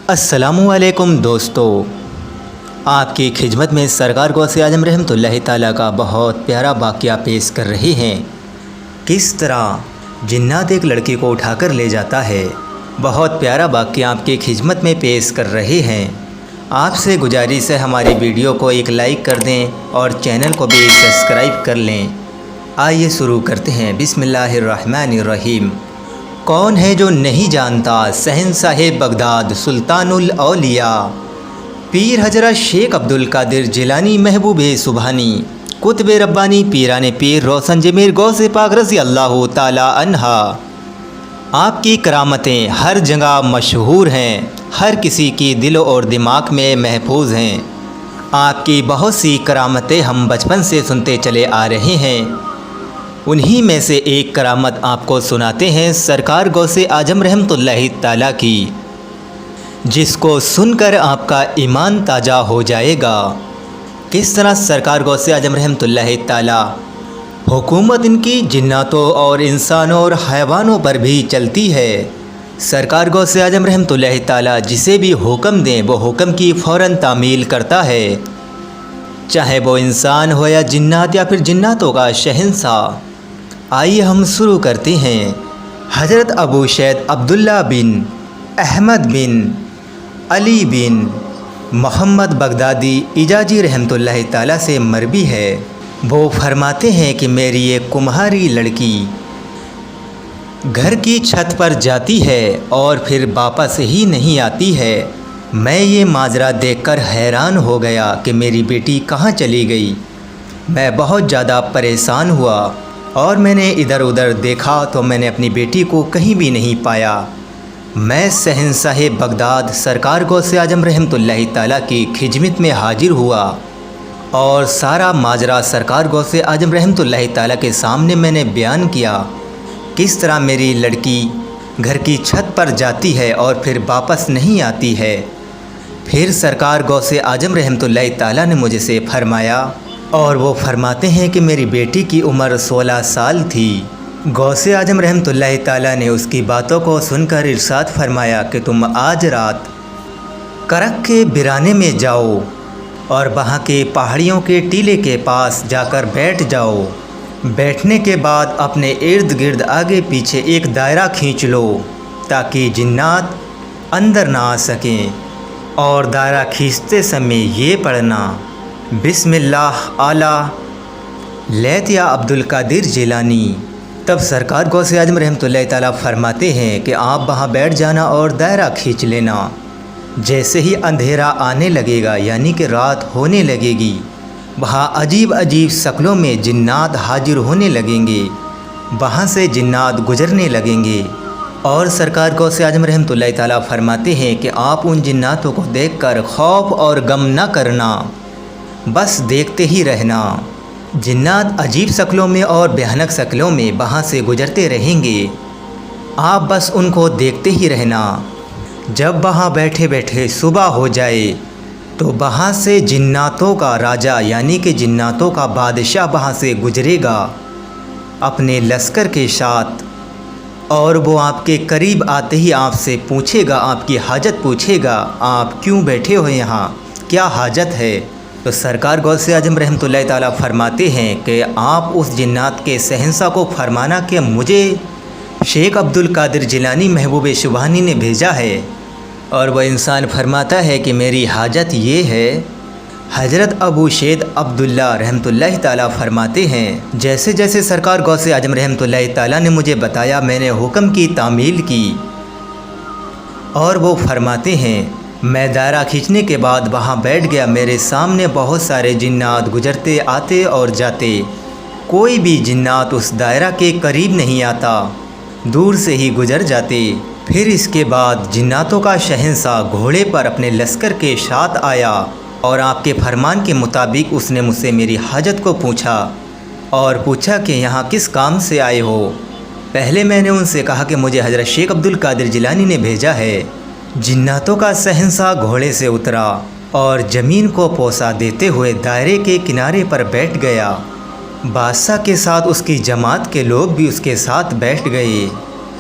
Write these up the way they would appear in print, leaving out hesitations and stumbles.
अस्सलामुअलैकुम दोस्तों, आपकी खिदमत में सरकार गौसे आजम रहमतुल्लाहि ताला का बहुत प्यारा वाक़या पेश कर रहे हैं। किस तरह जिन्नात एक लड़की को उठाकर ले जाता है, बहुत प्यारा वाक़या आपकी खिदमत में पेश कर रहे हैं। आपसे गुजारिश है हमारी वीडियो को एक लाइक कर दें और चैनल को भी सब्सक्राइब कर लें। आइए शुरू करते हैं। बिस्मिल्लाहिर्रहमानिर्रहीम। कौन है जो नहीं जानता शहंशाह बगदाद सुल्तानुल औलिया पीर हजरत शेख अब्दुल कादिर जिलानी महबूब सुबहानी कुतुब रब्बानी पीराने पीर रोशन जमीर गौसे पाक रज़ी अल्लाह ताला अन्हा। आपकी करामतें हर जगह मशहूर हैं, हर किसी की दिल और दिमाग में महफूज हैं। आपकी बहुत सी करामतें हम बचपन से सुनते चले आ रहे हैं। उन्हीं में से एक करामत आपको सुनाते हैं सरकार गौसे आजम रहमतुल्लाहि ताला की, जिसको सुनकर आपका ईमान ताज़ा हो जाएगा। किस तरह सरकार गौसे आजम रहमतुल्लाहि ताला हुकूमत इनकी जिन्नातों और इंसानों और हैवानों पर भी चलती है। सरकार गौसे आजम रहमतुल्लाहि ताला जिसे भी हुक्म दें वो हुक्म की फ़ौरन तामील करता है, चाहे वो इंसान हो या जिन्नात या फिर जिन्नातों का शहंशाह। आइए हम शुरू करते हैं। हज़रत अबू शैद अब्दुल्ला बिन अहमद बिन अली बिन मोहम्मद बगदादी इजाजी रहमतुल्लाहि ताला से मरवी है। वो फरमाते हैं कि मेरी एक कुम्हारी लड़की घर की छत पर जाती है और फिर वापस ही नहीं आती है। मैं ये माजरा देखकर हैरान हो गया कि मेरी बेटी कहाँ चली गई। मैं बहुत ज़्यादा परेशान हुआ और मैंने इधर उधर देखा तो मैंने अपनी बेटी को कहीं भी नहीं पाया। मैं शहंशाह बगदाद सरकार गौसे आजम रहमतुल्लाहि ताला की खिदमत में हाजिर हुआ और सारा माजरा सरकार गौसे आजम रहमतुल्लाहि ताला के सामने मैंने बयान किया। किस तरह मेरी लड़की घर की छत पर जाती है और फिर वापस नहीं आती है। फिर सरकार गौसे आजम रहमतुल्लाहि ताला ने मुझसे फरमाया और वो फरमाते हैं कि मेरी बेटी की उम्र 16 साल थी। गौसे आजम रहमतुल्लाहि ताला ने उसकी बातों को सुनकर इरशाद फरमाया कि तुम आज रात करक के बिराने में जाओ और वहाँ के पहाड़ियों के टीले के पास जाकर बैठ जाओ। बैठने के बाद अपने इर्द गिर्द आगे पीछे एक दायरा खींच लो ताकि जिन्नात अंदर ना आ सकें, और दायरा खींचते समय ये पढ़ना, बिस्मिल्लाह आला लैत या अब्दुल कादिर जिलानी। तब सरकार गौसे आजम रहमतुल्लाहि ताला फरमाते हैं कि आप वहाँ बैठ जाना और दायरा खींच लेना। जैसे ही अंधेरा आने लगेगा यानी कि रात होने लगेगी, वहाँ अजीब अजीब शक्लों में जिन्नात हाजिर होने लगेंगे, वहाँ से जिन्नात गुजरने लगेंगे। और सरकार गौसे आजम रहमतुल्लाहि ताला फरमाते हैं कि आप उन जिन्नातों को देखकर खौफ और गम न करना, बस देखते ही रहना। जिन्नात अजीब शक्लों में और भयानक शक्लों में वहाँ से गुजरते रहेंगे, आप बस उनको देखते ही रहना। जब वहाँ बैठे बैठे सुबह हो जाए तो वहाँ से जिन्नातों का राजा यानी कि जिन्नातों का बादशाह वहाँ से गुजरेगा अपने लश्कर के साथ, और वो आपके करीब आते ही आपसे पूछेगा, आपकी हाजत पूछेगा, आप क्यों बैठे हो यहाँ, क्या हाजत है। तो सरकार गौसे आजम रहमतुल्लाहि ताला फरमाते हैं कि आप उस जिन्नात के शहंशाह को फरमाना कि मुझे शेख अब्दुल कादिर जिलानी महबूब सुबहानी ने भेजा है। और वह इंसान फरमाता है कि मेरी हाजत ये है। हज़रत अबू शैद अब्दुल्ला रहमतुल्लाहि ताला फरमाते हैं, जैसे जैसे सरकार गौसे आजम रहमतुल्लाहि ताला ने मुझे बताया मैंने हुक्म की तामील की। और वो फरमाते हैं मैं दायरा खींचने के बाद वहाँ बैठ गया। मेरे सामने बहुत सारे जिन्नात गुजरते आते और जाते, कोई भी जिन्नात उस दायरा के करीब नहीं आता, दूर से ही गुजर जाते। फिर इसके बाद जिन्नातों का शहंशाह घोड़े पर अपने लश्कर के साथ आया और आपके फरमान के मुताबिक उसने मुझसे मेरी हाजत को पूछा और पूछा कि यहाँ किस काम से आए हो। पहले मैंने उनसे कहा कि मुझे हज़रत शेख अब्दुल कादिर जिलानी ने भेजा है। जिन्नातों का शहंशाह घोड़े से उतरा और ज़मीन को पोसा देते हुए दायरे के किनारे पर बैठ गया। बादशाह के साथ उसकी जमात के लोग भी उसके साथ बैठ गए।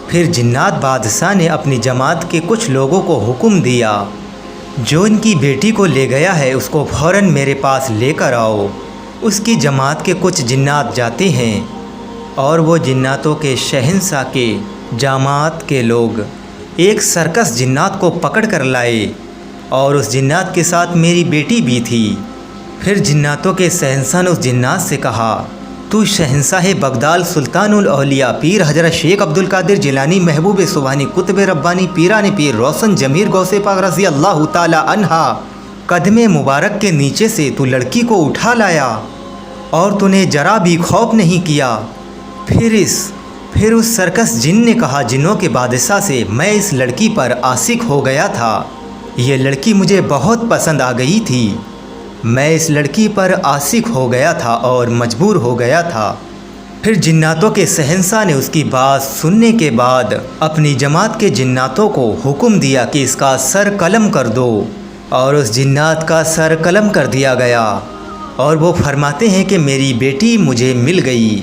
پھر جنات بادشاہ نے اپنی جماعت کے کچھ لوگوں کو حکم دیا، جو ان کی بیٹی کو لے گیا ہے اس کو فوراً میرے پاس لے کر آؤ۔ اس کی جماعت کے کچھ جنات جاتے ہیں اور وہ جناتوں کے شہنشاہ کے جماعت کے لوگ ایک سرکس جنات کو پکڑ کر لائے اور اس جنات کے ساتھ میری بیٹی بھی تھی۔ پھر جناتوں کے شہنشاہ نے اس جنات سے کہا، تو شہنشاہ بغداد سلطان الاولیاء پیر حضرت شیخ عبد القادر جیلانی محبوب سبحانی قطب ربانی پیران پیر روشن ضمیر غوث پاک رضی اللہ تعالی عنہ قدم مبارک کے نیچے سے تو لڑکی کو اٹھا لایا اور تو نے ذرا بھی خوف نہیں کیا۔ پھر اس سرکس جن نے کہا جنوں کے بادشاہ سے، میں اس لڑکی پر عاشق ہو گیا تھا، یہ لڑکی مجھے بہت پسند آ گئی تھی، میں اس لڑکی پر عاشق ہو گیا تھا اور مجبور ہو گیا تھا۔ پھر جناتوں کے شہنشاہ نے اس کی بات سننے کے بعد اپنی جماعت کے جناتوں کو حکم دیا کہ اس کا سر قلم کر دو، اور اس جنات کا سر قلم کر دیا گیا۔ اور وہ فرماتے ہیں کہ میری بیٹی مجھے مل گئی،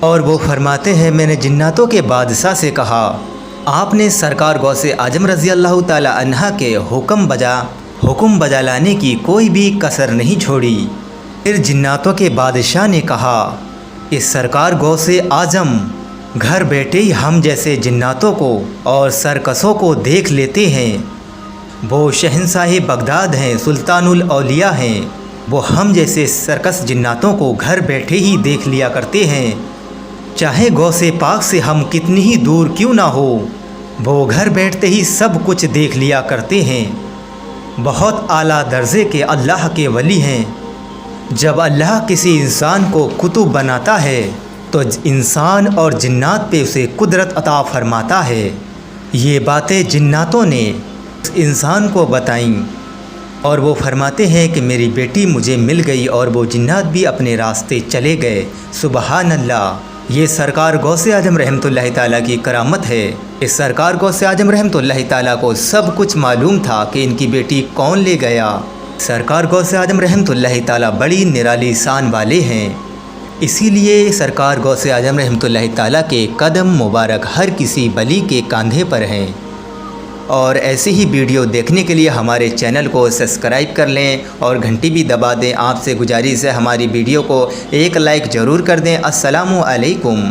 اور وہ فرماتے ہیں میں نے جناتوں کے بادشاہ سے کہا، آپ نے سرکار غوث اعظم رضی اللہ تعالی عنہ کے حکم بجا لانے کی کوئی بھی کسر نہیں چھوڑی۔ پھر جناتوں کے بادشاہ نے کہا کہ سرکار غوث اعظم گھر بیٹھے ہی ہم جیسے جناتوں کو اور سرکسوں کو دیکھ لیتے ہیں، وہ شہنشاہ بغداد ہیں، سلطان الاولیاء ہیں، وہ ہم جیسے سرکس جناتوں کو گھر بیٹھے ہی دیکھ لیا کرتے ہیں، چاہے غوث پاک سے ہم کتنی ہی دور کیوں نہ ہو، وہ گھر بیٹھتے ہی سب کچھ دیکھ لیا کرتے ہیں، بہت اعلیٰ درجے کے اللہ کے ولی ہیں۔ جب اللہ کسی انسان کو قطب بناتا ہے تو انسان اور جنات پہ اسے قدرت عطا فرماتا ہے۔ یہ باتیں جناتوں نے اس انسان کو بتائیں اور وہ فرماتے ہیں کہ میری بیٹی مجھے مل گئی، اور وہ جنات بھی اپنے راستے چلے گئے۔ سبحان اللہ! یہ سرکار غوث اعظم رحمۃ اللہ تعالیٰ کی کرامت ہے۔ اس سرکار غوث اعظم رحمۃ اللہ تعالیٰ کو سب کچھ معلوم تھا کہ ان کی بیٹی کون لے گیا۔ سرکار غوث اعظم رحمۃ اللہ تعالیٰ بڑی نرالی شان والے ہیں، اسی لیے سرکار غوث اعظم رحمۃ اللہ تعالیٰ کے قدم مبارک ہر کسی ولی کے کاندھے پر ہیں۔ اور ایسے ہی ویڈیو دیکھنے کے لیے ہمارے چینل کو سبسکرائب کر لیں اور گھنٹی بھی دبا دیں۔ آپ سے گزارش ہے ہماری ویڈیو کو ایک لائک ضرور کر دیں۔ السلام علیکم۔